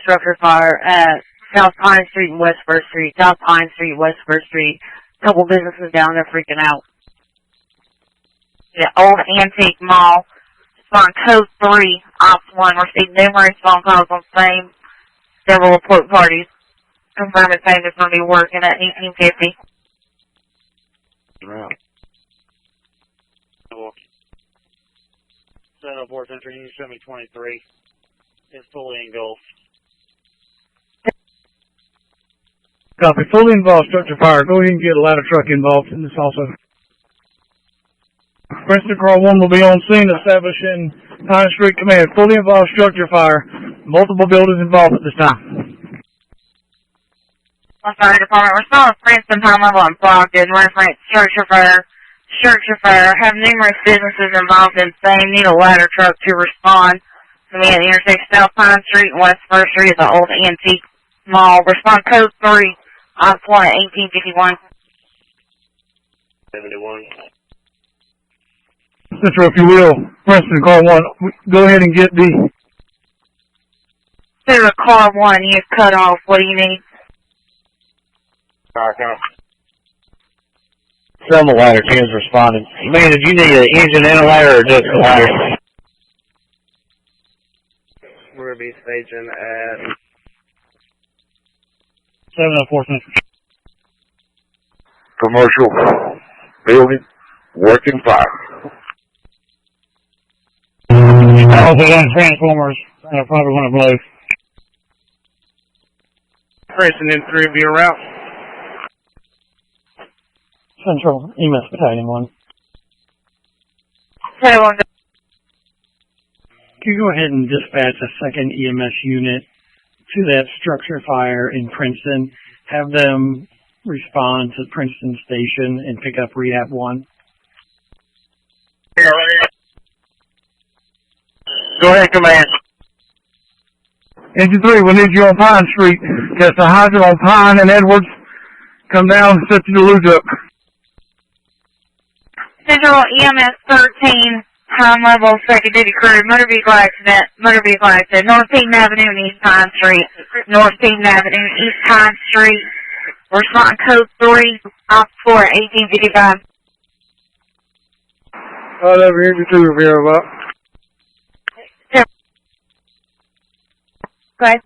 Structure fire at South Pine Street and West First Street. South Pine Street, West First Street. Couple businesses down there freaking out. The old antique mall. On code 3, ops 1. Received numerous phone calls on same several report parties. Confirming saying there's going to be working at 1850. Right. 704 Central, you show me 23. It's fully engulfed. Copy. Fully involved structure fire. Go ahead and get a ladder truck involved in this also. Princeton Car 1 will be on scene establishing Pine Street Command. Fully involved structure fire. Multiple buildings involved at this time. Fire Department, respond to Princeton High Level and Brockton, reference structure fire. Structure fire. Have numerous businesses involved in same. Need a ladder truck to respond. To me at the intersection South Pine Street and West First Street at the old antique mall. Respond code 3. Ops 1 at 1851. 71. Central, if you will, Princeton Car 1, go ahead and get the... Central Car 1, you've cut off. What do you need? Fire count. Some of the ladder teams responded. Man, did you need an engine and a ladder or just a ladder? We're going to be staging at 704 Central. Commercial building, working fire. Also done transformers. I probably want to blow. Princeton in 3 will be around. Central EMS Battalion 1. Can Can you go ahead and dispatch a second EMS unit to that structure fire in Princeton? Have them respond to Princeton Station and pick up Rehab 1. Go ahead, Command. Engine 3, we need you on Pine Street. Catch the hydrant on Pine and Edwards. Come down and set your deluge up. Central EMS 13, high level second duty crew, motor vehicle accident, North Peyton Avenue and East Pine Street, North Peyton Avenue, East Pine Street, respond code 3, ops 4, 1855. Whatever, Engine 2 will be about. Go ahead.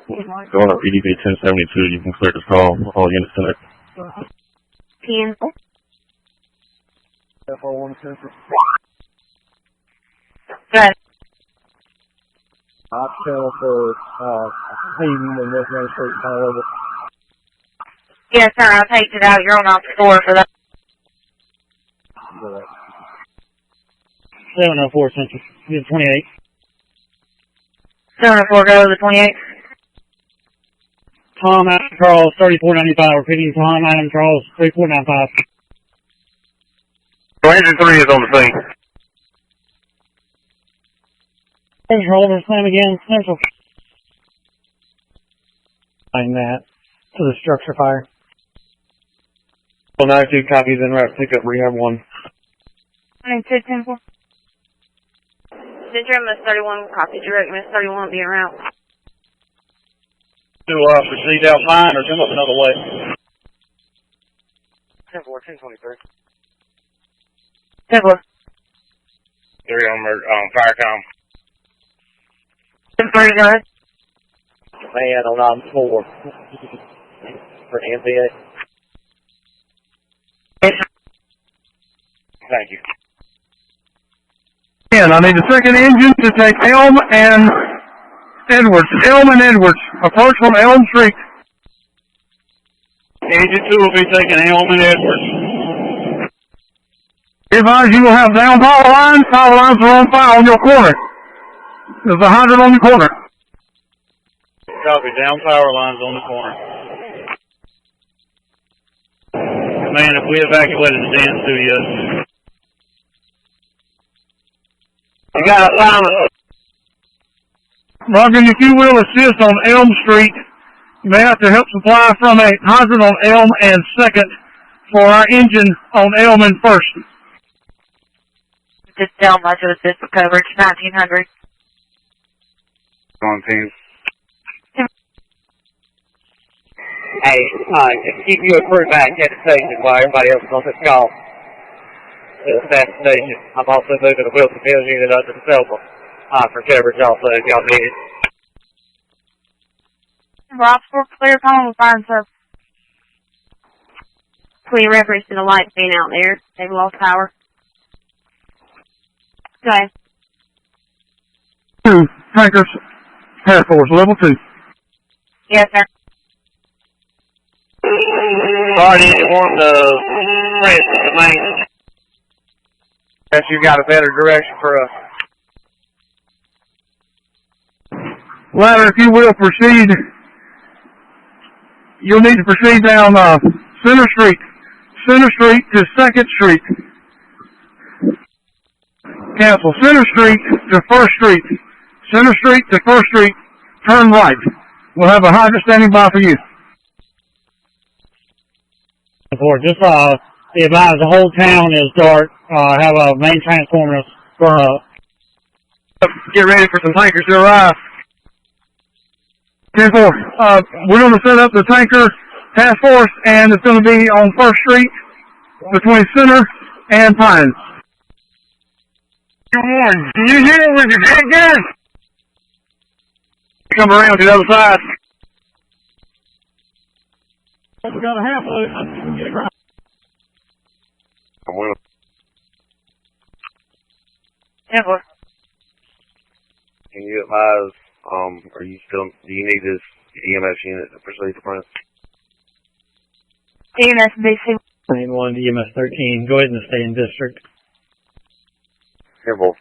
Going up EDP 1072, you can clear this call. All units connect. PM. FR1 Central. Go ahead. Ops channel for paving and West Main Street, high level. Yes, sir, I'll take it out. You're on off 4 for that. 704 Central. You have 28. 704, go to the 28. Tom Adam Charles, 3495. Repeating Tom Adam Charles, 3495. So engine 3 is on the scene. Central, over slam again, Central. That to the structure fire. 92 copies en route, pick up Rehab 1. 92, 10-4. Central MS 31, copy direct MS 31 being around. Do proceed out line or come up another way? 10-4, 1023. 10-4. 3 on Firecom. 10-3, go ahead. Man, on 4 for the MPA. Thank you. And I need the second engine to take Elm and Edwards. Elm and Edwards. Approach from Elm Street. Engine 2 will be taking Elm and Edwards. Advise you will have down power lines. Power lines are on fire on your corner. There's a hydrant on the corner. Copy, down power lines on the corner. Man, if we evacuated the dance studio. You got a line of... Roger, if you will assist on Elm Street, you may have to help supply from a hydrant on Elm and second for our engine on Elm and first. Just tell much of assist for coverage, 1900. on team. Hey, keep you a crew back at the station while everybody else is on this call. It's that station. I'm also moving the Wilson Mills unit under the Selma for coverage also if y'all need it. Rob, we're clear, calling with fire and service. Clear reference to the lights being out there. They've lost power. Go ahead. 2 tankers, task force, level 2. Yes, sir. Alright, want the Princeton main. Guess you got a better direction for us. Ladder, if you will, proceed. You'll need to proceed down Center Street to 2nd Street. Cancel. Center Street to 1st Street. Center Street to 1st Street. Turn right. We'll have a hydrant standing by for you. Just be advised the whole town is dark. Have a main transformer burn up. Get ready for some tankers to arrive. 10-4. We're going to set up the tanker task force, and it's going to be on 1st Street between Center and Pines. Can you hit it with your handgun? Come around to the other side. We got a half load. Get across. I'm willing. Yes, sir. Can you advise, do you need this EMS unit to proceed to Princeton? EMS BC. Lane 1 to EMS 13. Go ahead and stay in district. Here, boy.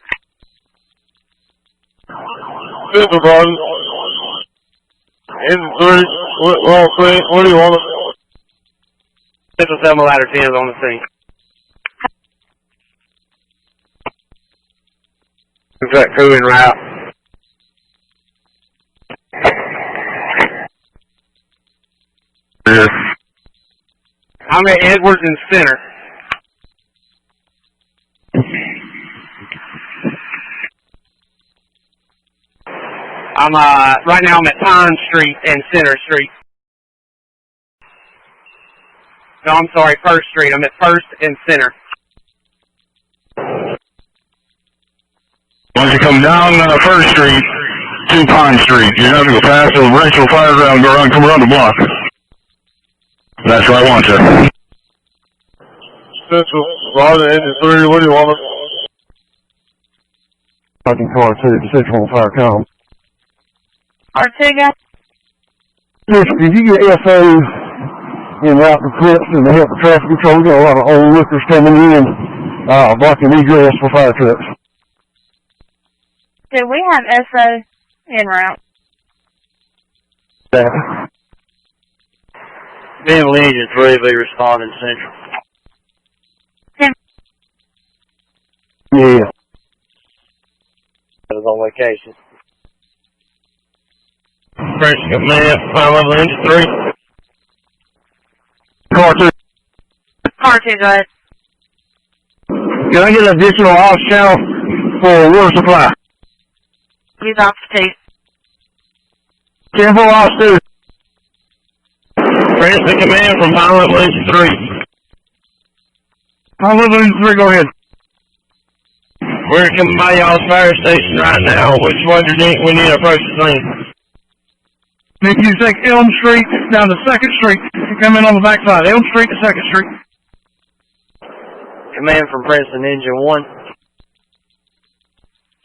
This is Ron. What do you want? This is Selma Ladder 10 on the scene. Is that crew en route? Yes. I'm at Edwards and Center. Right now I'm at Pine Street and Center Street. No, I'm sorry, 1st Street. I'm at 1st and Center. Once you come down 1st Street to Pine Street, you have to go past the Rachel Fireground, come around the block. That's where I want you. Central, Ron, Engine 3, what do you want? Parking car 2 to Central Fire Com. R2 guy. If you get SO in route to Princeton to help the traffic control, we got a lot of old lookers coming in, blocking egress for fire trucks. Do we have SO en route? Then Engine 3 be responding Central. Yeah. I was on vacation. Princeton, command, 5-level Engine 3. Car 2. R2, go ahead. Can I get an additional off channel for water supply? Use off 2. 10-4 off 2. Princeton, command from 5-level Engine 3. 5-level Engine 3, go ahead. We're coming by y'all's fire station right now. Which one do you think we need to approach the scene? If you take Elm Street down to 2nd Street, you come in on the backside. Elm Street to 2nd Street. Command from Princeton, Engine 1.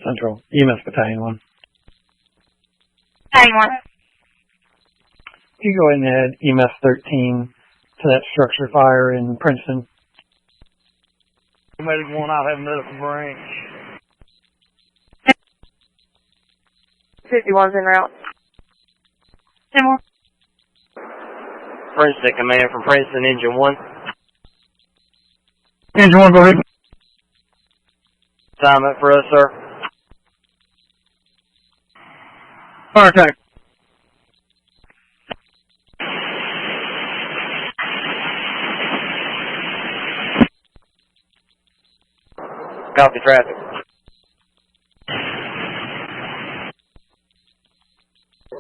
Central. EMS Battalion 1. Hang on. You go ahead and add EMS 13 to that structure fire in Princeton. Medic 1 out, have medical branch. 51's en route. 10 more. Princeton, command from Princeton, Engine 1. Engine 1, go ahead. Assignment for us, sir. Fire attack. Copy traffic.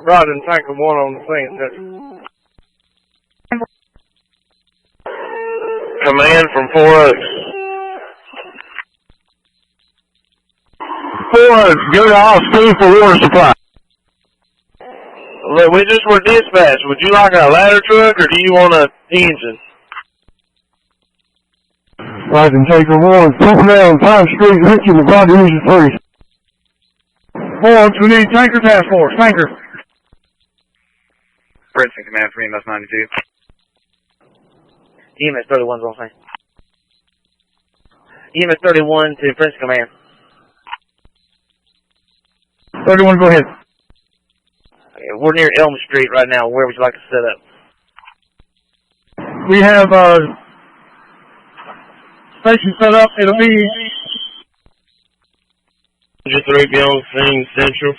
Roger, and tanker 1 on the scene. Command from 4 Oaks. 4 Oaks, go to Austin for water supply. Look, we just were dispatched. Would you like a ladder truck or do you want an engine? Roger, and tanker 1, pull down Pine Street, Richard McBride, Division 3. 4 Oaks, we need tanker task force, tanker. Princeton Command for EMS 92. EMS 31's on scene. EMS 31 to Princeton Command. 31, go ahead. Okay, we're near Elm Street right now. Where would you like to set up? We have station set up. It'll be Just 3 be on scene central.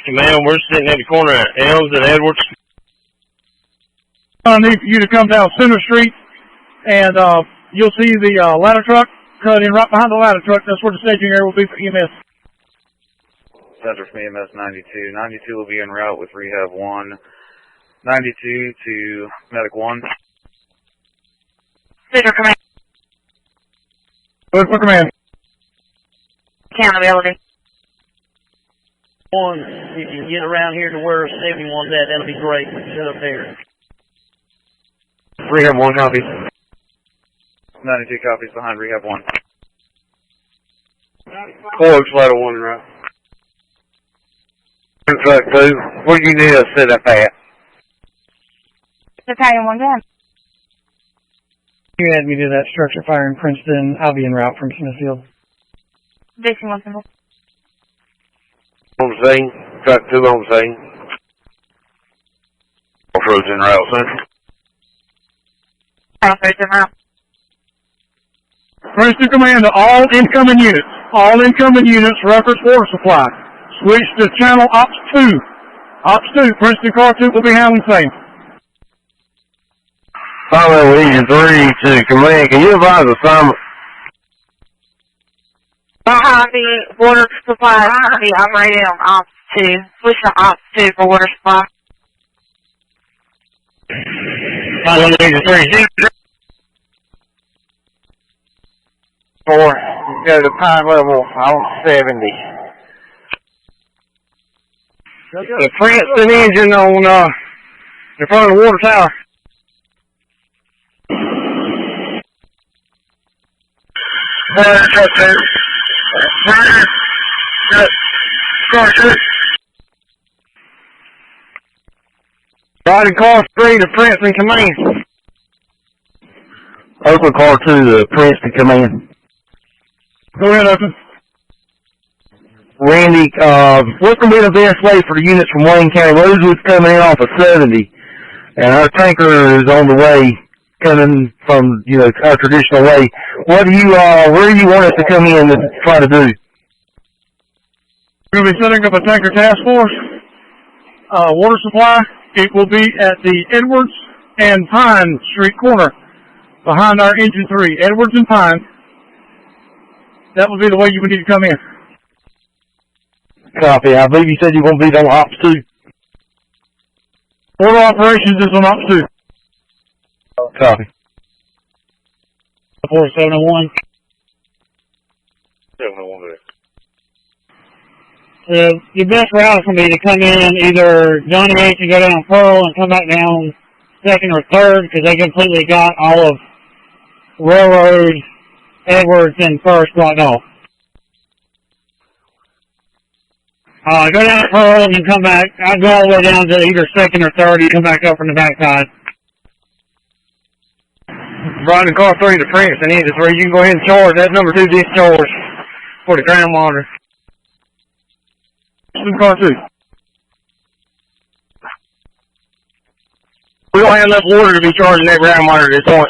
Command, we're sitting at the corner of Elms and Edwards. I need for you to come down Center Street, and you'll see the ladder truck cut in right behind the ladder truck. That's where the staging area will be for EMS. Center from EMS 92. 92 will be en route with Rehab 1. 92 to Medic 1. Center command. Good for command. Accountability. 1, if you can get around here to where 71's at, that'll be great. Set up there. Rehab 1 copies. 92 copies behind Rehab 1. 4 Oaks ladder 1 en route. Truck 2, where do you need us set up at? Battalion 1 down. You had me do that structure fire in Princeton. I'll be en route from Smithfield. Basic 1 symbol. On scene, truck 2 on scene. Off-road's en route, Central. Crossroads en route. Princeton Command to all incoming units. All incoming units, reference water supply. Switch to channel Ops 2. Ops 2, Princeton Car 2 will be handling same. Follow Region 3 to Command. Can you advise assignment? Behind the water supply, I'll be operating on Ops 2. Switch to Ops 2 for water supply. Follow Region 3. 4, go to Pine Level on 70. The Princeton engine on in front of the water tower. Riding car 3 to Princeton Command. Oakland Car 2 to Princeton Command. Go ahead, Oakland. Randy, what's going to be the best way for the units from Wayne County? Rosewood's coming in off of 70, and our tanker is on the way, coming from, our traditional way. Where do you want us to come in and try to do? We're going to be setting up a tanker task force. Water supply, it will be at the Edwards and Pine Street corner, behind our engine 3, Edwards and Pine. That would be the way you would need to come in. Copy. I believe you said you're going to be on Ops 2. Order operations is on Ops 2. Copy. 4701. 701. Your best route is going to be to come in either Johnny H and go down Pearl and come back down 2nd or 3rd, because they completely got all of Railroad, Edwards, and 1st blocked off. Go down to Pearl and then come back. I'd go all the way down to either 2nd or 3rd. You come back up from the backside. Riding car 3 to Princeton engine 3. You can go ahead and charge. That's number 2 discharge for the ground monitor. Car 2. We don't have enough water to be charging that ground monitor at this point.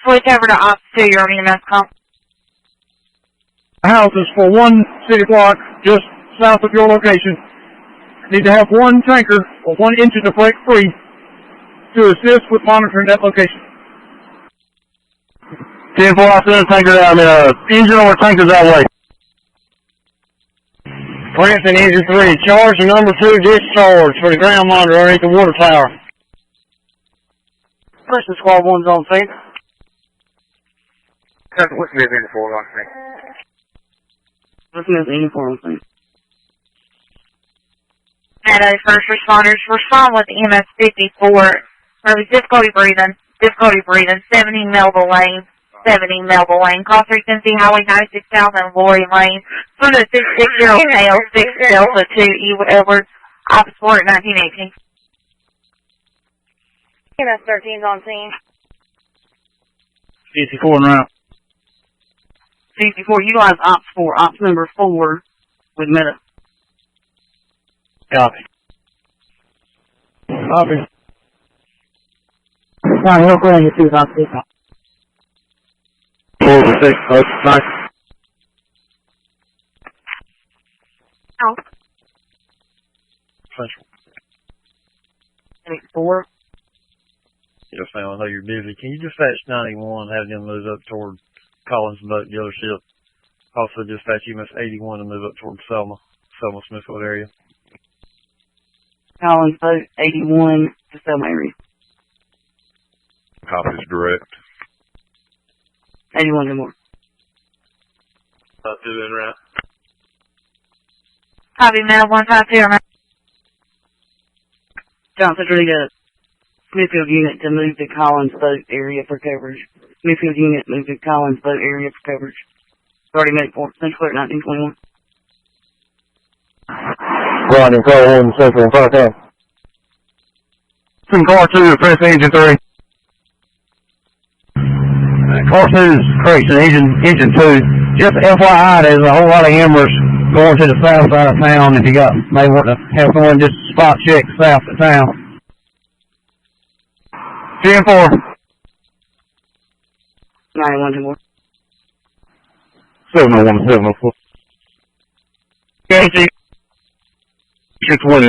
Switch over to Ops 2, you're on EMS call. Houses for 1 city block just south of your location. Need to have 1 tanker or 1 engine to break free to assist with monitoring that location. 10-4, I send a tanker down, engine or tankers that way. Princeton Engine 3, charge and number 2 discharge for the ground monitor underneath the water tower. Princeton Squad 1's on scene. What's the event for on scene? Listen to the uniform thing. Meadow first responders respond with EMS 54. Difficulty breathing, 70 Melville Lane, cross frequency Highway 96 South and Lori Lane. From the 660 male, 6 Delta 2 E Edward, office support 1918. EMS 13's on scene. 54 en route. 54, utilize ops 4, ops number 4 with Meadow. Copy. Copy. Fine, we'll go ahead and do ops 6. 4 to 6, nice. Oh. Central. 4. Yes, ma'am. I know you're busy. Can you dispatch 91, have them move up toward Collins and Boat dealership? Also dispatch EMS 81 and move up toward Selma Smithfield area. Collins Boat 81 to Selma area. Copies direct. 81 to more. 2 en route. Copy, Mel 152. Johnson, ready to Smithfield unit to move to Collins Boat area for coverage. Smithfield unit move to Collins Boat area for coverage. 30 minute for Central Clear 1921. Riding car 1 Central in 510. From car 2 to Princeton Engine 3. Car 2 is Princeton Engine 2. Just FYI, there's a whole lot of embers going to the south side of town if you may want to have someone just spot check south of town. 10-4. 91 to more. 701 704. KG 620.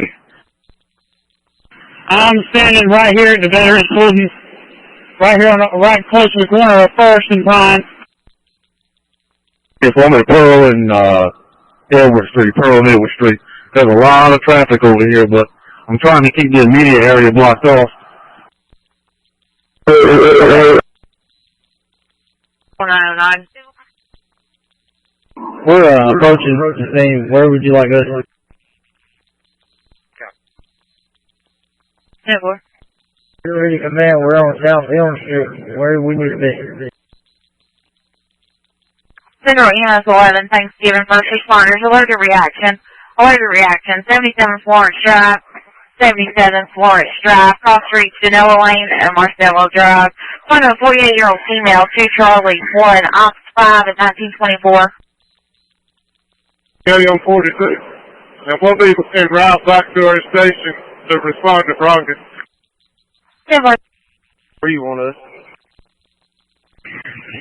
I'm standing right here at the Veterans Prison, right close to the corner of First and Pine. It's one at Pearl and Edward Street, Pearl and Edward Street. There's a lot of traffic over here, but I'm trying to keep the immediate area blocked off. 4909. We're approaching the thing. Where would you like us? Network. We're ready to command. We're on South Elm Street. Where do we need to be? Central EMS 11, Thanksgiving, first responders, alerted reaction, 77 Florence Drive, 77 Florence Drive, cross streets Genoa Lane and Marcello Drive, one of a 48-year-old female, 2 Charlie 1, Ops 5 at 1924. Kelly on 46. Now, one vehicle en route back to our station to respond to Bronx. Where you want us?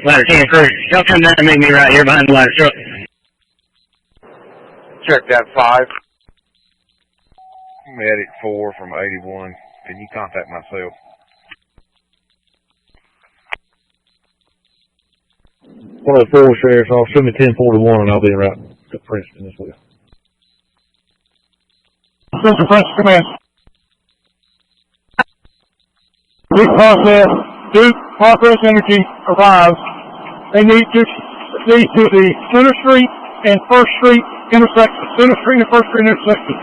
Ladder 10 crew. Y'all come down and meet me right here behind the ladder truck. Check that 5. Medic 4 from 81. Can you contact myself? One of the 4 sheriffs off. Show me 1041 and I'll be right to Princeton as well. Mr. Princeton, come in. Duke Process Energy arrives. They need to see to the Center Street and First Street intersection. Center Street and First Street intersection.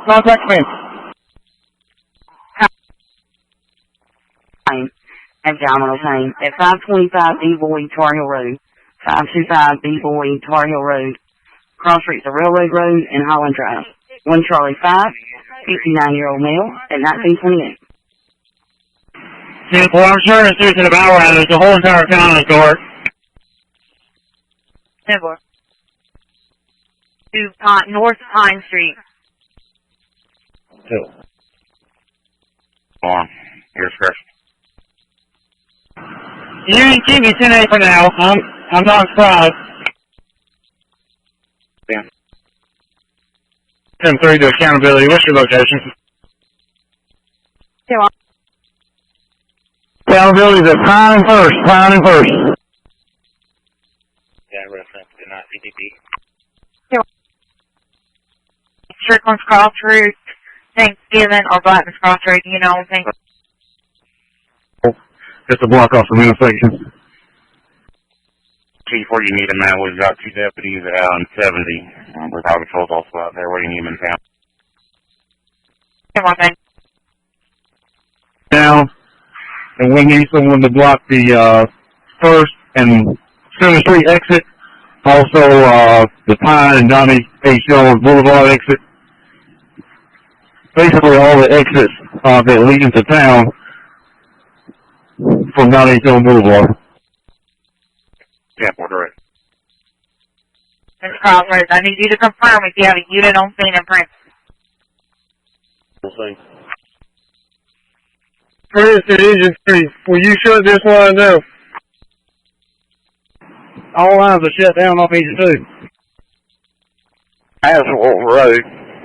Contact me. Abdominal pain at 525 B Boyd Tar Hill Road, 525 B Boyd Tar Hill Road, cross streets of Railroad Road and Holland Drive. 1 Charlie 5, 59-year-old male at 1928. Well, I'm sure it's using the power outage. The whole entire town is dark. Network. To North Pine Street. On. Here's Chris. You can keep me 10-8 for now. I'm not surprised. 10-3 to accountability. What's your location? Accountability is at Pine and First. Yeah, reference to not CTP. Strickland's Cross Route, Thanksgiving, or Blackman's Cross Route, you know, I think. Just to block off some intersections. Chief, where do you need him at? We've got 2 deputies out on 70. With Highway Patrol's also out there. Where do you need him in town? One thing. Down, and we need someone to block the First and Center Street exit. Also, the Pine and Donnie H. Jones Boulevard exit. Basically, all the exits that lead into town from Donnie H. Jones Boulevard. Yeah, order it. Ms. Crossroads, I need you to confirm if you have a unit on scene in Princeton. We'll see. Princeton Engine 3, will you shut this line down? All lines are shut down off Engine 2. Asphalt Road.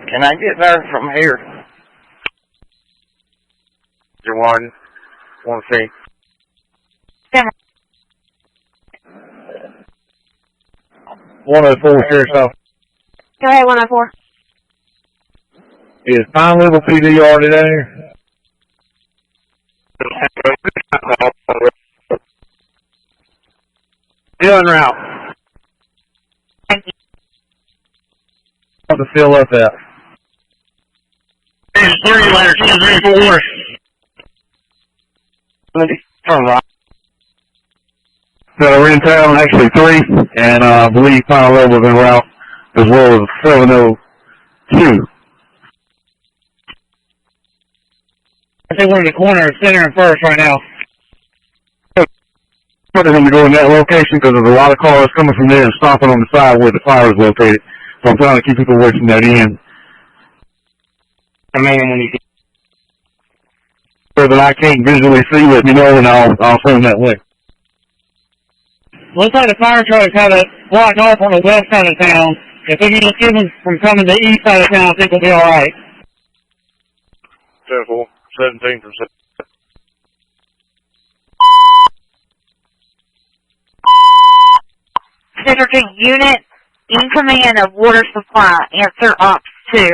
Can I get there from here? 1C. 104 Sheriff's Office. Go ahead, 104. Is Pine Level PD already there? Still en route. Thank you. What to fill up at? Engine 3, ladder 10-3-4. Turn right. That are in town, actually 3, and I believe Pine Level is en route, as well as 702. I think we're in the corner of Center and First right now. Putting him to go in that location because there's a lot of cars coming from there and stopping on the side where the fire is located. So I'm trying to keep people away from that end. I mean, when you So that I can't visually see, let me know, and I'll send them that way. Looks like the fire trucks have it blocked off on the west side of town. If we can just keep them from coming to the east side of town, I think we'll be alright. 10-4. 17 from 7. Center to unit in command of water supply. Answer Ops 2.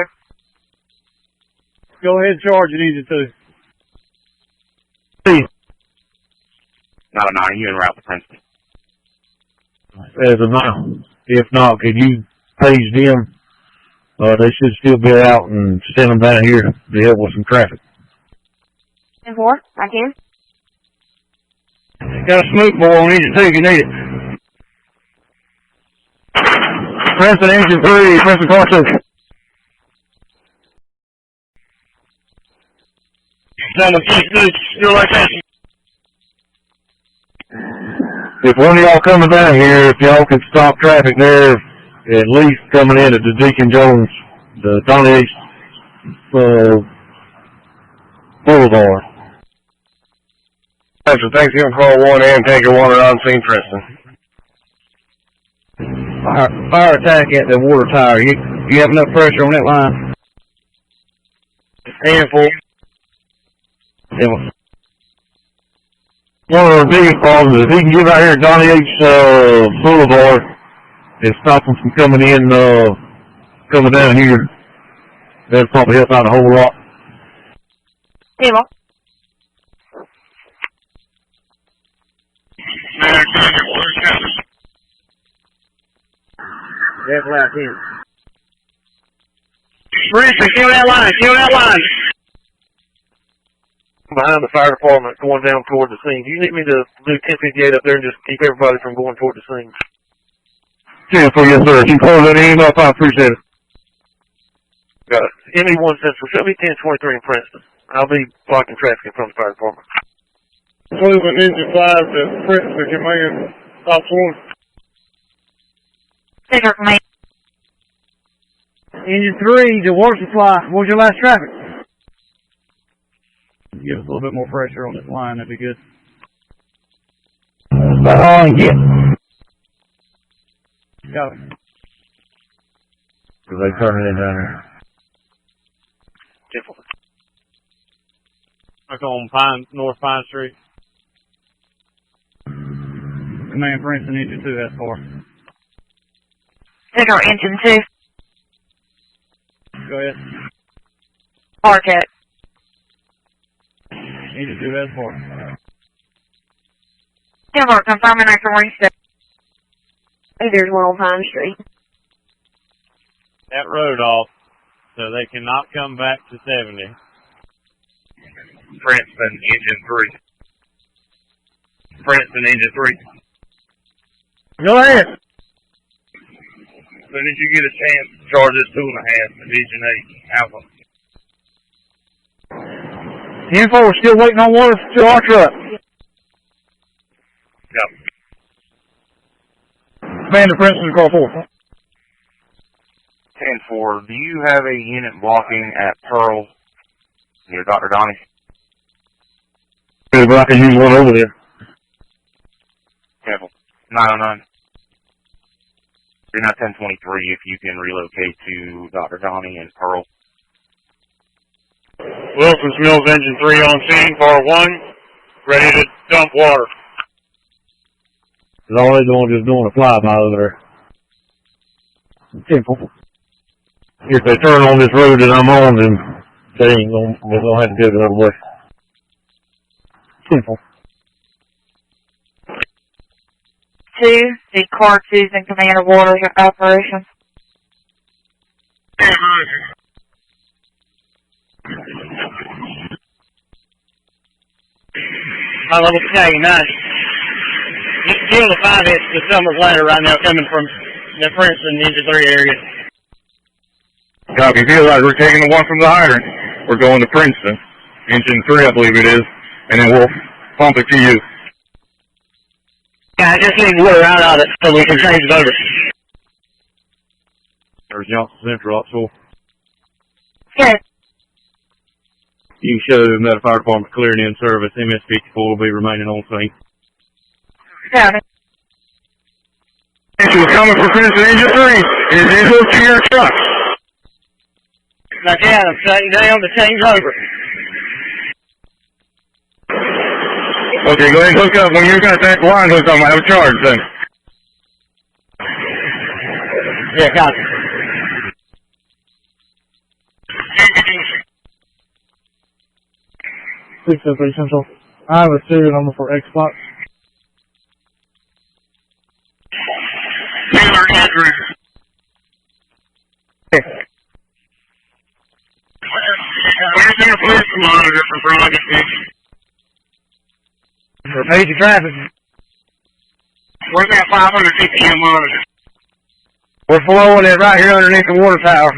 Go ahead and charge it, Engine 2. Not a 9. You en route to Princeton. As of now. If not, could you page them? They should still be out and send them down here to help with some traffic. 10-4, I can. Got a smoke bore on Engine 2 if you need it. Princeton Engine 3, Princeton Car 2. 7-6, still like that. If one of y'all coming down here, if y'all could stop traffic there, at least coming in at the Deacon Jones, the Donnie H. Boulevard. After Thanksgiving Call 1 and Tanker 1 are on scene, Princeton. Fire attack at the water tower. You have enough pressure on that line? Handful. Yeah. One of our biggest problems is if he can get out here at Donnie H. Boulevard and stop them from coming in, coming down here, that'd probably help out a whole lot. Table. That's loud, too. Princeton, kill that line, kill that line. Behind the fire department, going down toward the scene. Do you need me to do 1058 up there and just keep everybody from going toward the scene? Yeah, for yes, sir. If you close that end up, I appreciate it. Got it. ME1 Central, show me 1023 in Princeton. I'll be blocking traffic in front of the fire department. Cleveland Engine 5 to Princeton, command, Ops 1. Center command. Engine 3 to water supply. What was your last traffic? Give us a little bit more pressure on this line, that'd be good. Yeah. Got it. Because they turn it in down there. Back on North Pine Street. Command Princeton Engine 2, that's 4. Center engine 2. Go ahead. Park it. Need to do that for. 10-4, confirming I can reset. There's one on Pine Street. That road off, so they cannot come back to 70. Princeton, engine 3. Princeton, engine 3. Go ahead. As soon as you get a chance, charge this 2.5, Division 8, Alpha. 10-4, still waiting on water to our truck. Yep. Man to Princeton, call 4. 10-4, do you have a unit blocking at Pearl near Dr. Donnie? But I can use one over there. Careful. 909. You're not 1023 if you can relocate to Dr. Donnie and Pearl. Wilson's Mills engine 3 on scene, bar 1, ready to dump water. Cause all they're doing is doing a flyby over there. 10-4. If they turn on this road that I'm on, then they ain't gonna have to go the other way. 10-4. 2, the car 2's in command of water operations. My level K, 9. Deal the 5 hits to Summers ladder right now coming from the Princeton Ninja 3 area. Copy. Feel like we're taking the one from the hydrant. We're going to Princeton, engine 3, I believe it is, and then we'll pump it to you. Yeah, I just need water out of it so we can change it over. There's Johnson Central, Oxford. Good. You can show them that fire department clearing in service. MS-54 will be remaining on scene. Got it. She was coming for Princeton, engine 3. It is hooked to your truck. Now, Jan, I'm shutting down to change over. Okay, go ahead and hook up. When you got that line hooked up, I have a charge then. Yeah, copy. Central. I have a serial number for Xbox. Taylor Andrews. Where's your police monitor for Broadcast? For major traffic. Where's that 500 PPM monitor? We're flowing it right here underneath the water tower.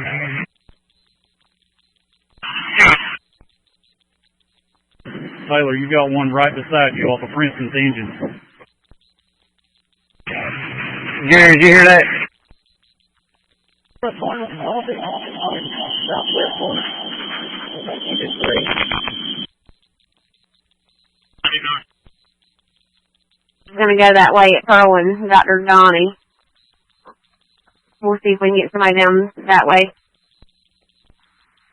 Taylor, you got one right beside you off of Princeton's engine. Gary, did you hear that? I'm gonna go that way at Pearl and Dr. Donnie. We'll see if we can get somebody down that way.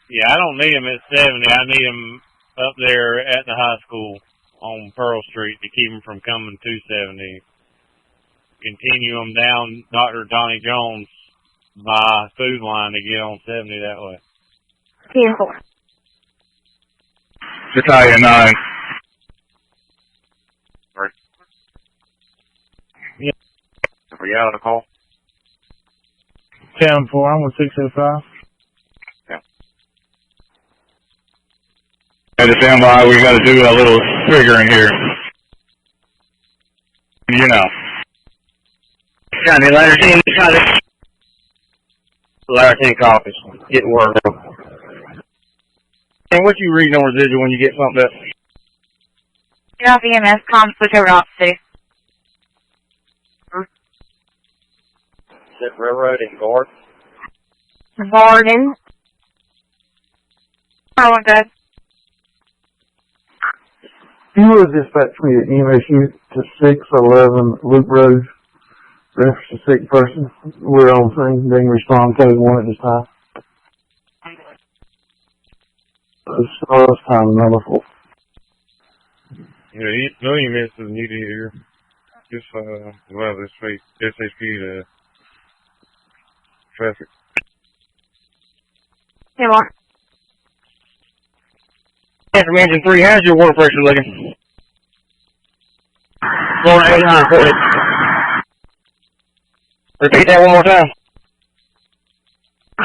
Yeah, I don't need him at 70. I need him up there at the high school on Pearl Street to keep him from coming to 70. Continue him down Dr. Donnie Jones by Food Line to get on 70 that way. 10-4. Battalion 9. Right. Yeah. Are you out of the call? 10-4, I'm with 605. Had to stand by. We got to do a little triggering here. You know. Got any ladder 10? Got it. Ladder 10 copies. Getting word now. And what you reading on residual when you get something up? Get off EMS, com, switch over to office 2. Is Railroad and Guard? Varden. Oh, good. You will dispatch me at EMSU to 611 Loop Road. Reference to sick person. We're on scene. Being respond code 1 at this time. Stars time number 4. Yeah, no EMS is needed here. Just, well, this SHP to traffic. Come on. From engine 3, how's your water pressure looking? Going 840. Repeat that one more time.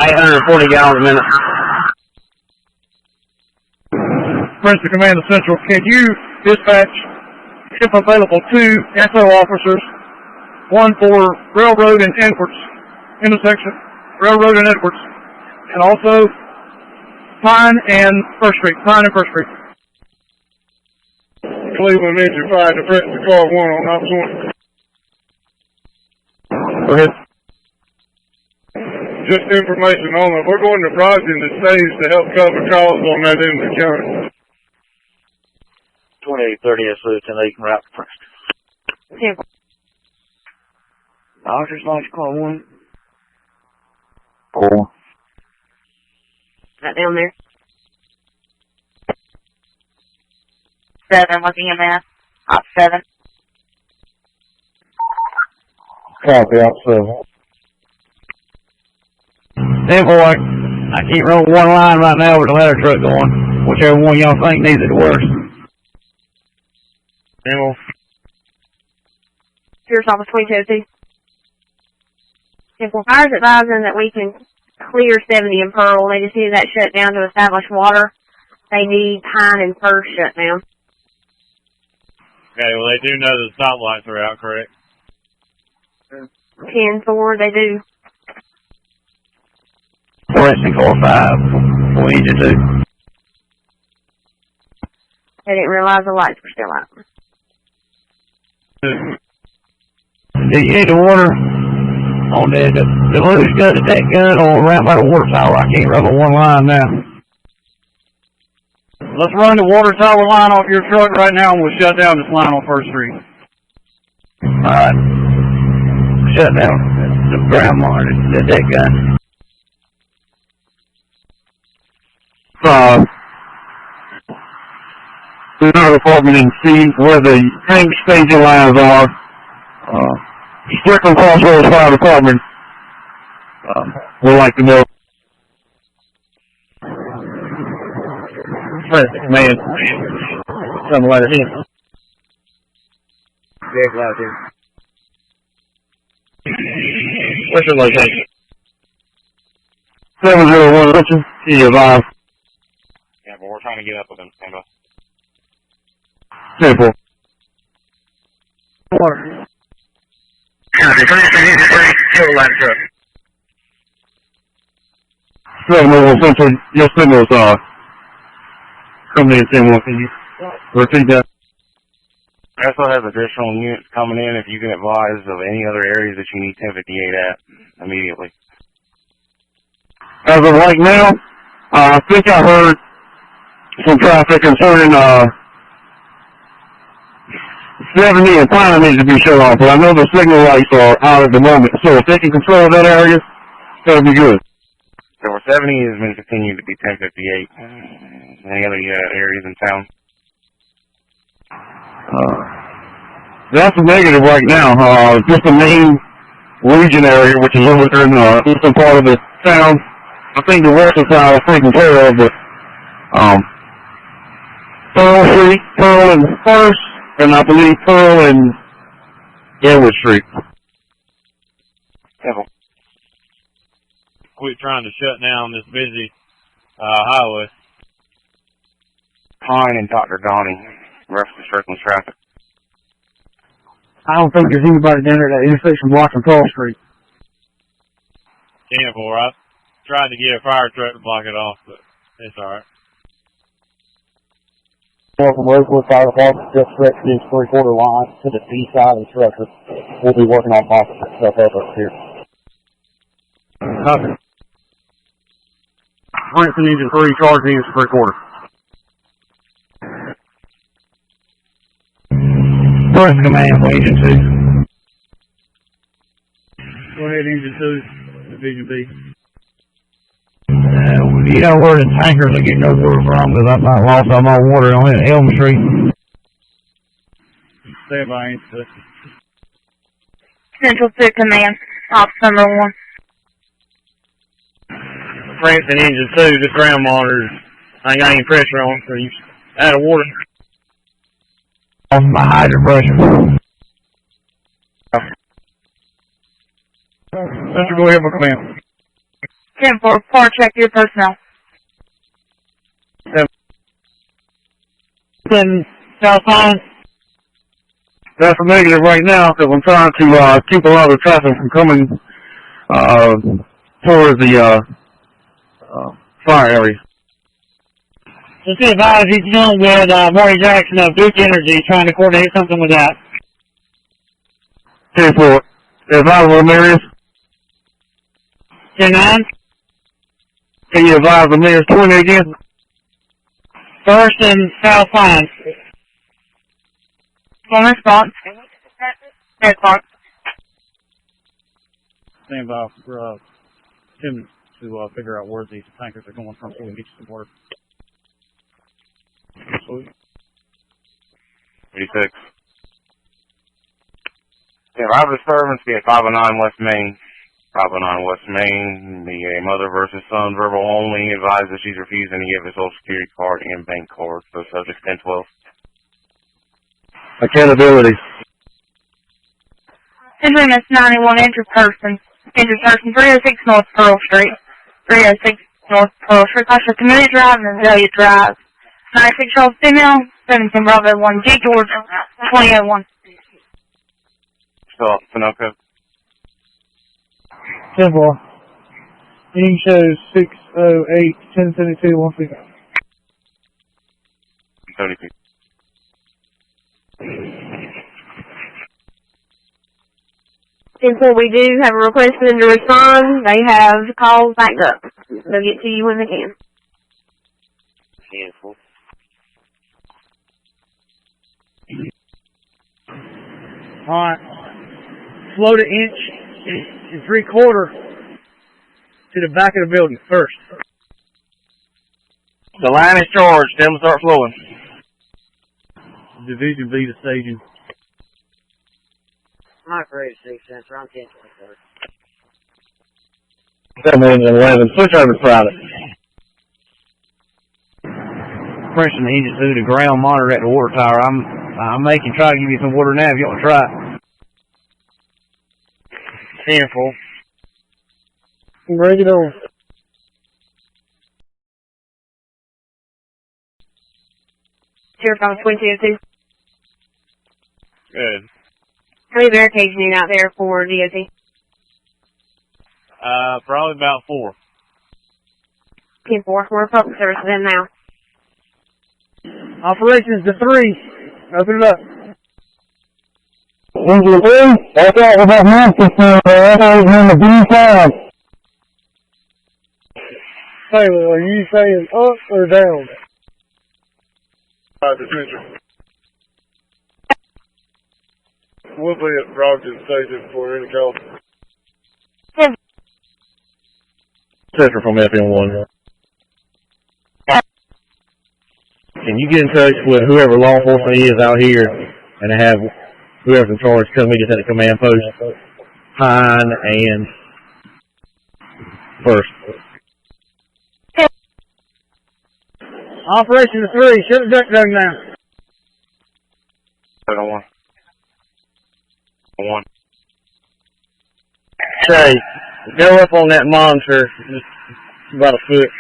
840 gallons a minute. Princeton Command Central, can you dispatch, if available, 2 SO officers, one for Railroad and Edwards intersection, Railroad and Edwards, and also Pine and First Street. Cleveland engine 5 to Princeton car 1 on option 1. Go ahead. Just information on it. We're going to Brogdon to stage to help cover costs on that end of the county. 2830 SO 10-8 route to Princeton. Doctor's Lodge, call 1. Cool. Right down there. 7, what's EMS? Op 7. Copy, out 7. Hey boy, I can't run one line right now with the ladder truck going. Whichever one y'all think needs it the worst. Pierce Office 2202. Simple Fire's advising that we can clear 70 in Pearl. They just need that shut down to establish water. They need Pine and First shut down. Okay, well, they do know the stoplights are out, correct? 10-4, they do. Princeton car 5, for engine 2. They didn't realize the lights were still out. Did you hit the water on the loose gun, that gun, or around by the water tower? I can't run but one line now. Let's run the water tower line off your truck right now, and we'll shut down this line on First Street. Alright. Shut down the ground monitor, that gun. The fire department and see where the tank staging lines are. Strickland Crossroads Fire Department would like to know. Man, something like that. Vehicle out here. What's your location? 701 Richard, see you live. Yeah, but we're trying to get up with them. Stand by. Simple. Water. Kill ladder truck. 701 Central, your signals are coming in 10-1. Can you repeat that? I also have additional units coming in if you can advise of any other areas that you need 1058 at immediately. As of right now, I think I heard some traffic concerning 70 and Pine needs to be shut off, but I know the signal lights are out at the moment, so if they can control that area, that'll be good. So 70 has been continued to be 1058. Any other areas in town? That's a negative right now. Just the main region area, which is over there in the eastern part of the town. I think the western side is taken care of, but Pearl Street, Pearl and First, and I believe Pearl and Edward Street. Quit trying to shut down this busy highway. Pine and Dr. Donnie, rest of Strickland traffic. I don't think there's anybody down there at that intersection blocking Pearl Street. 10-4, I tried to get a fire truck to block it off, but it's alright. From Rosewood Fire Department, just stretch these 3/4 lines to the east side of the structure. We'll be working on boxing stuff up here. Copy. Princeton engine 3, charge engine 3/4. Princeton command for engine 2. Go ahead, engine 2, division B. You know where the tankers are getting no water from, because I might lost all my water on Elm Street. Stand by, engine 2. Central 2 Command, Officer number 1. Princeton engine 2, this ground monitor, I ain't got any pressure on, so you out of water. On my hydrant pressure. Central, go ahead with command. 10-4, report check your personnel. 7 South Pine. That's a negative right now because I'm trying to keep a lot of traffic from coming towards the fire area. Just be advised, he's dealing with Maury Jackson of Duke Energy, trying to coordinate something with that. 10-4. Advise them areas. 10-9. Can you advise the mayor's 20 again? First and South Pine. On response. 10 o'clock. Stand by for Tim to figure out where these tankers are going from so we can get you some water. 86. Yeah, Rob disturbance, be at 509 West Main. 509 West Main, the mother versus son, verbal only, advised that she's refusing to give a social security card and bank card. So subject 1012. Accountability. Entering this 91 injured person 306 North Pearl Street. 306 North Pearl Street. Caution community drive and Azalea Drive. 96-year-old female, 17 Bravo 1 G George, 2001. Still up, Sunoco. 10-4. Meeting shows 608 1072 1 feet. 72. Before we do have a request for them to respond, they have calls backed up. They'll get to you when they can. Handful. Alright. Float an inch and 3/4 to the back of the building first. The line is charged. Them start flowing. Division B to staging. My grade 6 sensor. I'm 10 711. Switch over to private. Princeton engine 2, the ground monitor at the water tower. I'm making try to give you some water now if you want to try it. Handful. Break it over. Sheriff on 2202. Good. How many barricades you need out there for DOT? Probably about 4. 10-4. We're public service to them now. Operations to 3. Open it up. Engine 3, that's all about master center. That is in the B5. Taylor, are you saying up or down? Central. We'll be at Roger's station for any call. Central from FM1. Can you get in touch with whoever law enforcement is out here and have whoever's in charge come meet us at the command post? Pine and First. Operation to 3. Shut the duck dug now. 701. 1. Say, go up on that monitor, just about a foot.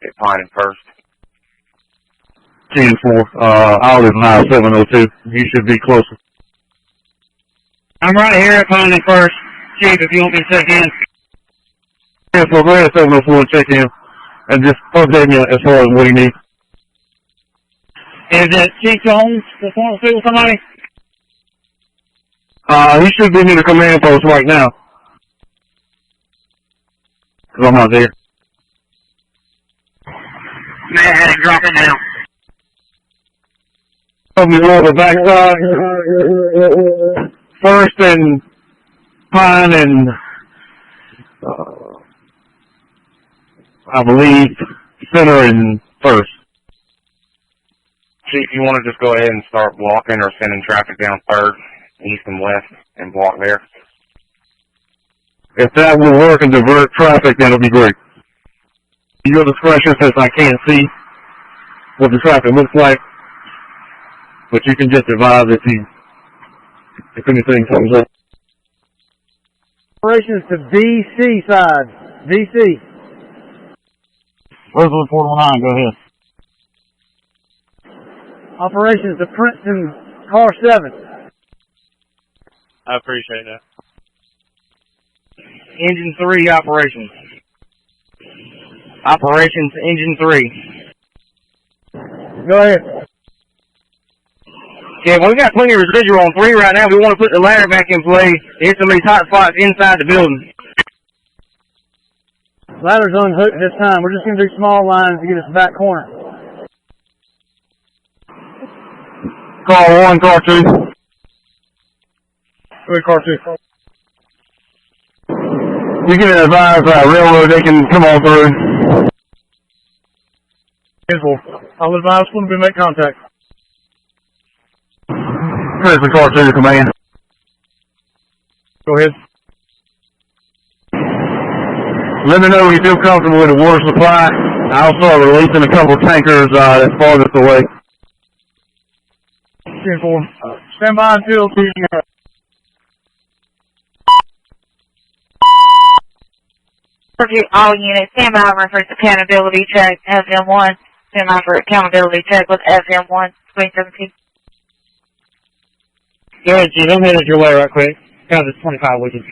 Get Pine and First. 10-4, I'll live now 702. You should be closer. I'm right here at Pine and First. Chief, if you want me to check in. 10-4, go ahead 704 and check in. And just update me as far as what he needs. Is it Chief Jones that wants to speak with somebody? He should be near the command post right now. Cause I'm not there. May I have to drop it down. Help me roll the backside. First and Pine and, I believe, Center and First. Chief, you want to just go ahead and start blocking or sending traffic down 3rd, east and west, and block there? If that will work and divert traffic, that'll be great. Your discretion, since I can't see what the traffic looks like, but you can just advise if anything comes up. Operations to BC side. BC. Rosewood 419, go ahead. Operations to Princeton, car 7. I appreciate that. Engine 3 operations. Operations Engine 3. Go ahead. Yeah, well, we got plenty of residual on 3 right now. We want to put the ladder back in play. Hit some of these hot spots inside the building. Ladder's unhooked this time. We're just going to do small lines to get us back corner. Car 1, car 2. Go ahead, car 2. You can advise railroad, they can come on through. I'll advise when we make contact. Princeton car 2 to command. Go ahead. Let me know when you feel comfortable with the water supply. I'll start releasing a couple tankers that's farthest away. 10-4. Stand by until All units, stand by reference accountability check, FM1. Stand by for accountability check with FM1, 2017. Go ahead, Chief. I'm headed your way right quick. Got this 25 wicked.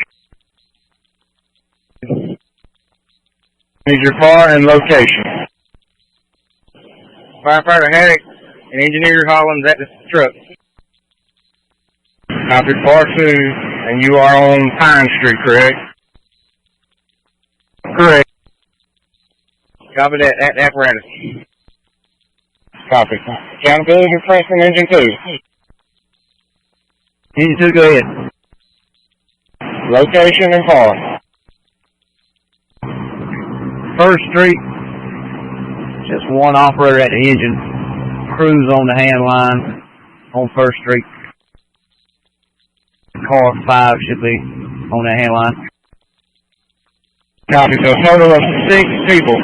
Need your car and location. Firefighter Herrick and Engineer Hollins at the truck. Copy, car 2, and you are on Pine Street, correct? Correct. Copy that apparatus. Copy. Accountability to Princeton Engine 2. Engine 2, go ahead. Location and car. 1st Street, just one operator at the engine. Crews on the hand line on 1st Street. Car 5 should be on the hand line. Copy, so a total of 6 people.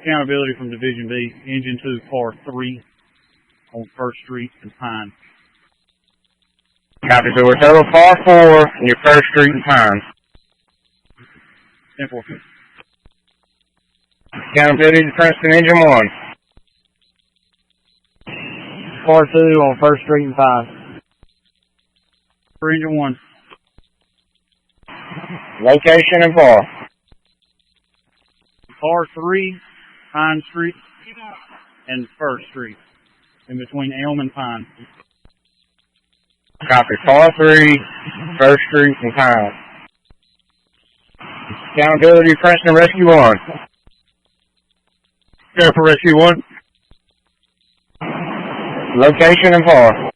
Accountability from Division B, Engine 2, Car 3 on 1st Street and Pine. Copy, so we're total car 4 and your 1st Street and Pine. 10-4. Accountability to Princeton Engine 1. Car 2 on 1st Street and Pine. For Engine 1. Location and car. Car 3, Pine Street, and 1st Street, in between Elm and Pine. Copy, car 3, 1st Street and Pine. Accountability Princeton Rescue 1. Go for Rescue 1. Location and car.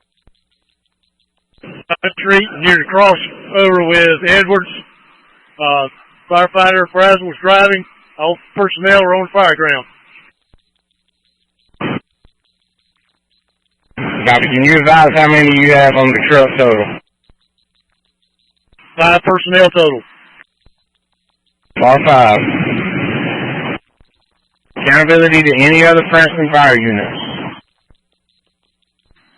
Street near the crossover with Edwards. Firefighter Frazzle was driving. All personnel are on the fire ground. Copy. Can you advise how many you have on the truck total? 5 personnel total. Car 5. Accountability to any other Princeton fire units.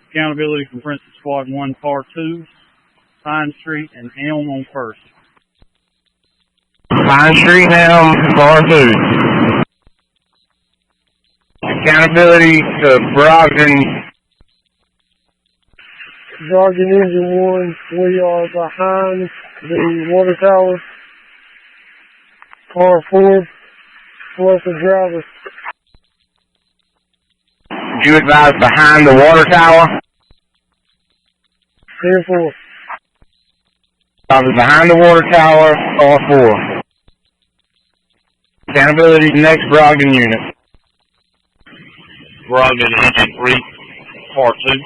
Accountability from Princeton Squad 1, Car 2, Pine Street, and Elm on 1st. Pine Street, Elm, Car 2. Accountability to Brogdon. Brogdon Engine 1, we are behind the water tower. Car 4, plus the driver. Did you advise behind the water tower? 10-4. Copy, behind the water tower, Car 4. Accountability to next Brogdon unit. Brogdon Engine 3, Car 2.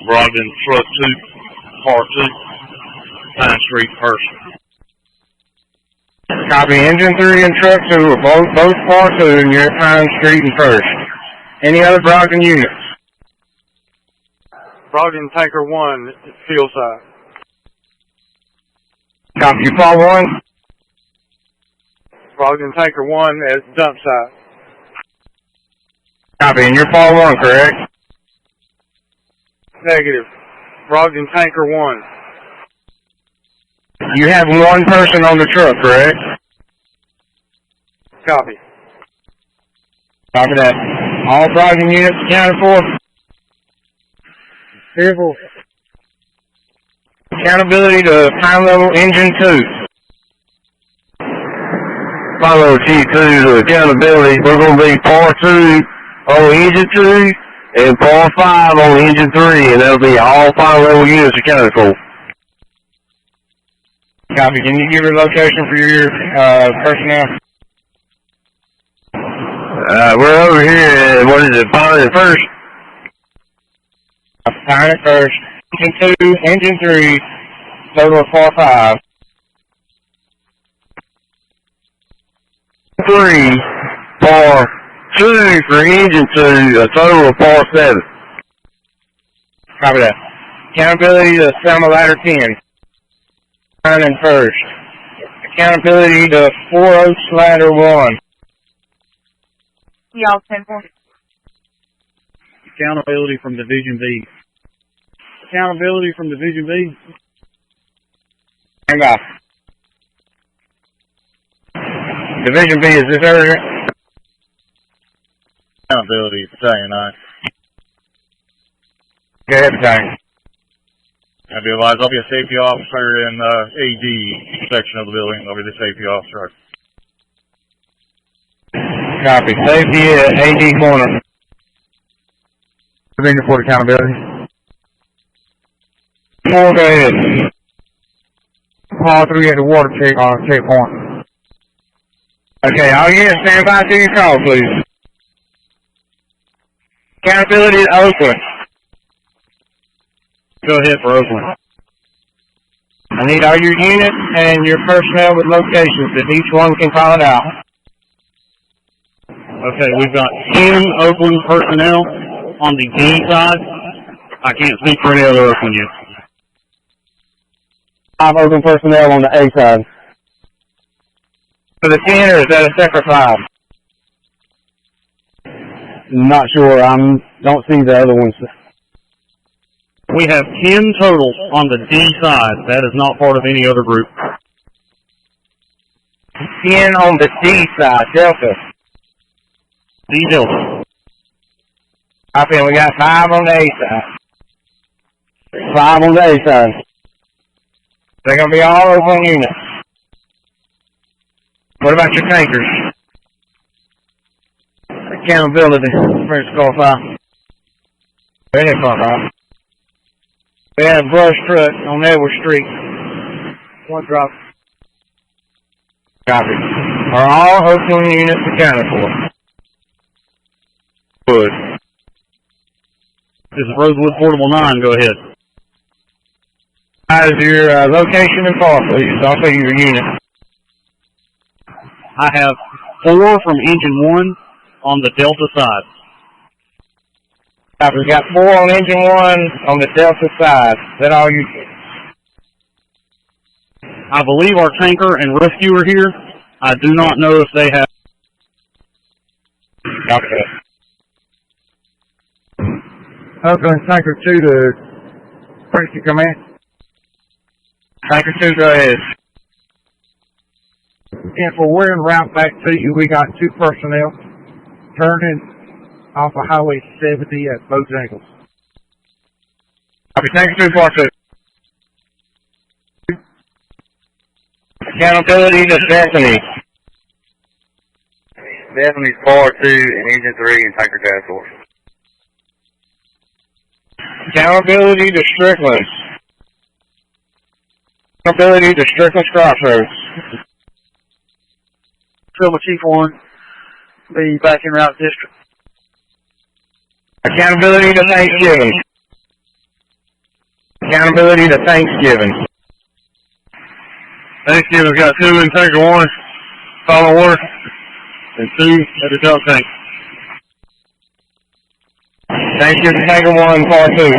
Brogdon Truck 2, Car 2. Pine Street, 1st. Copy, Engine 3 and Truck 2 are both Car 2 and you're at Pine Street and 1st. Any other Brogdon units? Brogdon Tanker 1, field side. Copy, you fall 1. Brogdon Tanker 1 at dump site. Copy, and you're fall 1, correct? Negative. Brogdon Tanker 1. You have 1 person on the truck, correct? Copy. Copy that. All Brogdon units accounted for. Vehicle. Accountability to high level engine 2. Follow T2 to accountability. We're going to be par 2 on engine 2 and par 5 on engine 3, and that'll be all 5 level units accounted for. Copy. Can you give your location for your personnel? We're over here at, what is it, Pilot First? Pilot First. Engine 2, engine 3, total of par 5. 3, par 2 for engine 2, a total of par 7. Copy that. Accountability to Selma Ladder 10. And First. Accountability to 4 Oaks Ladder 1. Y'all 10-4. Accountability from Division B. Accountability from Division B. Hang on. Division B, is this area? Accountability is saying I. Go ahead, Battalion. I'll be advised, I'll be a safety officer in AD section of the building. I'll be the safety officer. Copy. Safety at AD corner. Division for accountability. 4, go ahead. Par 3 at the water checkpoint. Okay, all units stand by to your call, please. Accountability at Oakland. Go ahead for Oakland. I need all your units and your personnel with locations that each one can call it out. Okay, we've got 10 Oakland personnel on the D side. I can't speak for any other Oakland units. 5 Oakland personnel on the A side. For the 10, or is that a separate 5? Not sure. Don't see the other ones. We have 10 total on the D side. That is not part of any other group. 10 on the D side, Delta. D Delta. Copy, and we got 5 on the A side. 5 on the A side. They're going to be all Oakland units. What about your tankers? Accountability. First call 5. Ready for 5. We had a brush truck on Edward Street. 1 drop. Copy. Are all Oakland units accounted for? Wood. This is Rosewood Portable 9. Go ahead. Is your location and far, please? Also your unit. I have 4 from Engine 1 on the Delta side. Copy. We got 4 on Engine 1 on the Delta side. Is that all you? I believe our tanker and rescue are here. I do not know if they have. Okay. Oakland Tanker 2 to Princeton Command. Tanker 2, go ahead. And for we're en route back to you, we got 2 personnel turning off of Highway 70 at Bojangles. Copy. Tanker 2, part 2. Accountability to Bethany. Bethany's par 2 and engine 3 and tanker task force. Accountability to Strickland. Accountability to Strickland's Crossroads. Silver Chief 1, be back in route district. Accountability to Thanksgiving. Accountability to Thanksgiving. Thanksgiving's got 2 in tanker 1, follow water, and 2 at the dump tank. Thanksgiving tanker 1, part 2.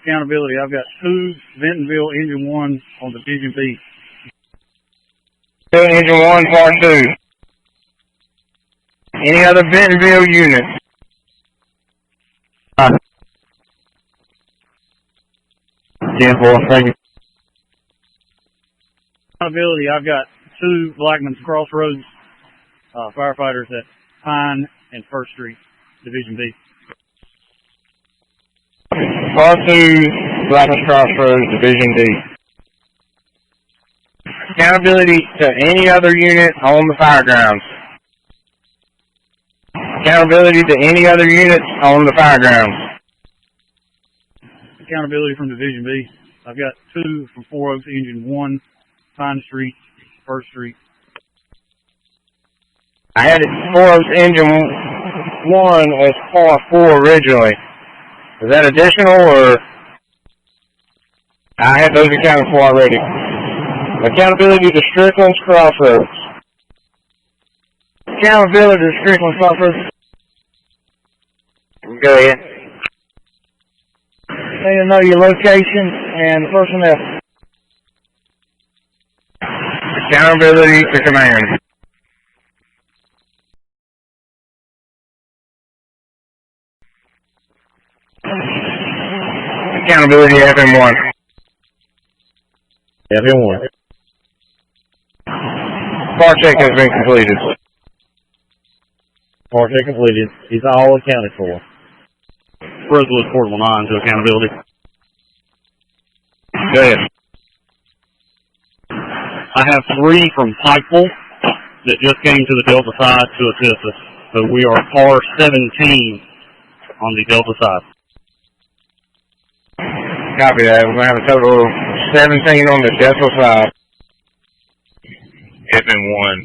Accountability, I've got 2 Bentonville Engine 1 on Division B. Engine 1, Part 2. Any other Bentonville units? 10-4, thank you. Accountability, I've got 2 Blackman's Crossroads firefighters at Pine and 1st Street, Division B. Part 2, Blackman's Crossroads, Division D. Accountability to any other unit on the firegrounds. Accountability to any other units on the firegrounds. Accountability from Division B. I've got 2 from 4 Oaks Engine 1, Pine Street, 1st Street. I had it 4 Oaks Engine 1 as Part 4 originally. Is that additional, or? I had those accounted for already. Accountability to Strickland's Crossroads. Accountability to Strickland's Crossroads. Go ahead. Need to know your location and the personnel. Accountability to command. Accountability FM1. FM1. Part check has been completed. Part check completed. He's all accounted for. Rosewood Portable 9 to accountability. Go ahead. I have 3 from Pikeville that just came to the Delta side to assist us. So we are par 17 on the Delta side. Copy that. We're going to have a total of 17 on the Delta side. FM1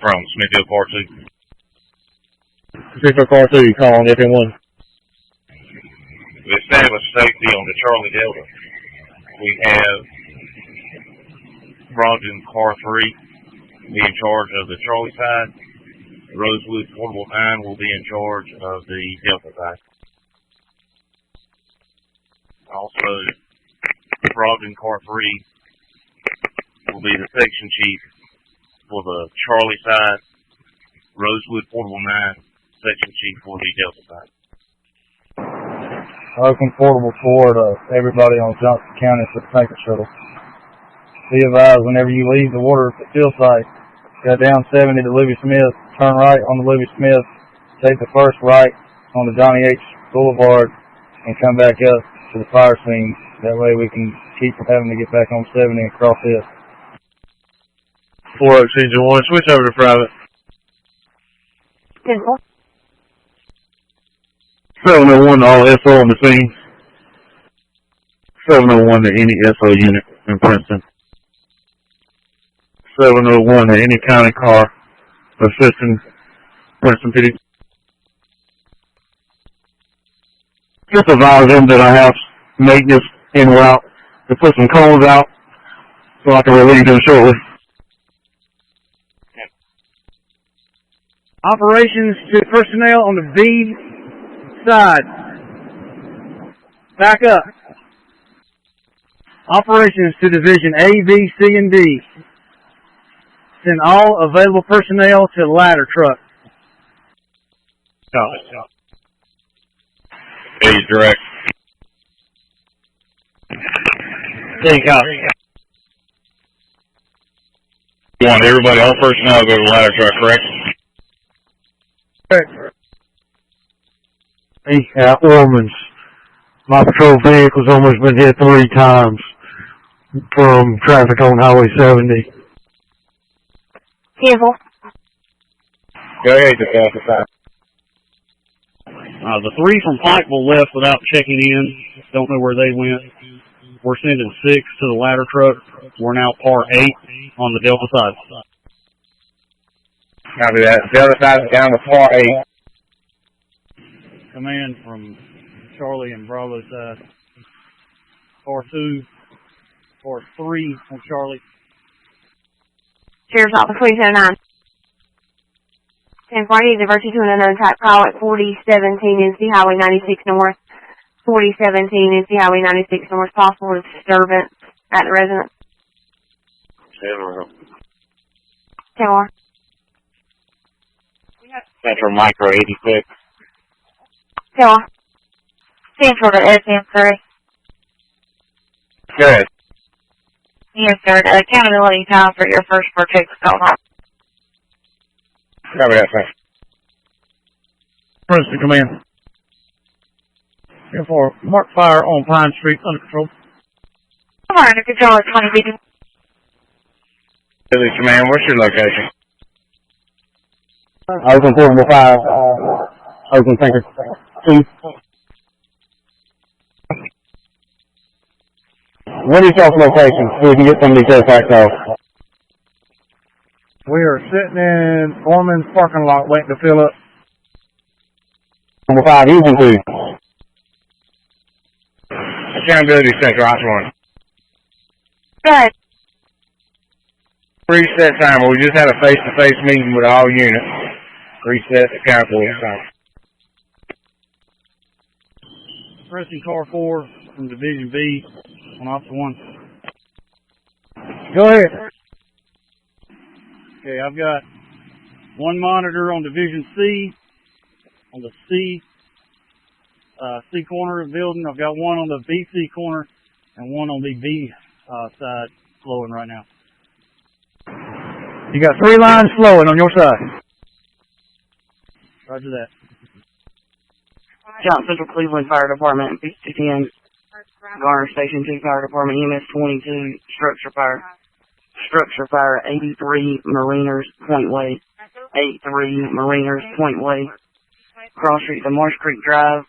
from Smithfield Part 2. Smithfield Part 2, you call on FM1. We established safety on the Charlie Delta. We have Brogdon Car 3 be in charge of the Charlie side. Rosewood Portable 9 will be in charge of the Delta side. Also, Brogdon Car 3 will be the section chief for the Charlie side. Rosewood Portable 9, section chief for the Delta side. Welcome Portable 4 to everybody on Johnson County for the tanker shuttle. Be advised, whenever you leave the water fill site, go down 70 to Louis Smith, turn right on the Louis Smith, take the first right on the Johnny H. Boulevard, and come back up to the fire scene. That way we can keep from having to get back on 70 and cross this. 4 Oaks Engine 1, switch over to private. 10-4. 701 to all SO on the scene. 701 to any SO unit in Princeton. 701 to any county car assisting Princeton PD. Just advise them that I have maintenance en route to put some cones out so I can relieve them shortly. Operations to personnel on the B side. Back up. Operations to Division A, B, C, and D. Send all available personnel to ladder truck. Please direct. Take out. You want everybody, all personnel, to go to the ladder truck, correct? Correct. Hey, Ormans. My patrol vehicle's almost been hit 3 times from traffic on Highway 70. 10-4. Go ahead, Defense. The 3 from Pikeville left without checking in. Don't know where they went. We're sending 6 to the ladder truck. We're now par 8 on the Delta side. Copy that. Delta side is down to par 8. Command from Charlie and Bravo side. Par 2, par 3 on Charlie. Sheriff's Office 2709. 1040, diverted to an unknown type call at 4017 NC Highway 96 North. 4017 is the Highway 96 North, possible disturbance at the residence. Tower. Central Micro 86. Tower. Central to SM3. Good. Yes, sir. The accountability time for your first protect call. Copy that, sir. Princeton Command. Therefore, mark fire on Pine Street under control. Come on, under control at 20 feet. Billy Command, what's your location? Oakland 405, Oakland Tanker 2. What is y'all's location so we can get some of these artifacts off? We are sitting in Foreman's parking lot waiting to fill up. Number 5, using 2. Accountability Central, Osborne. Good. Reset time. We just had a face-to-face meeting with all units. Reset accountability time. Princeton Car 4 from Division B on Officer 1. Go ahead. Okay, I've got one monitor on Division C, on the C corner of the building. I've got one on the BC corner and one on the B side flowing right now. You got 3 lines flowing on your side. Roger that. Johnson Central Cleveland Fire Department, 5210, Garner Station 2 Fire Department, EMS 22, Structure Fire, 83 Mariners, Point Way, 83 Mariners, Point Way, Cross Street to Marsh Creek Drive,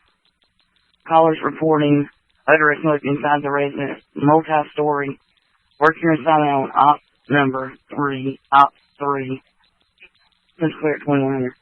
callers reporting odor of smoke inside the residence, multi-story, working assignment on op number 3, op 3, since clear at 2100.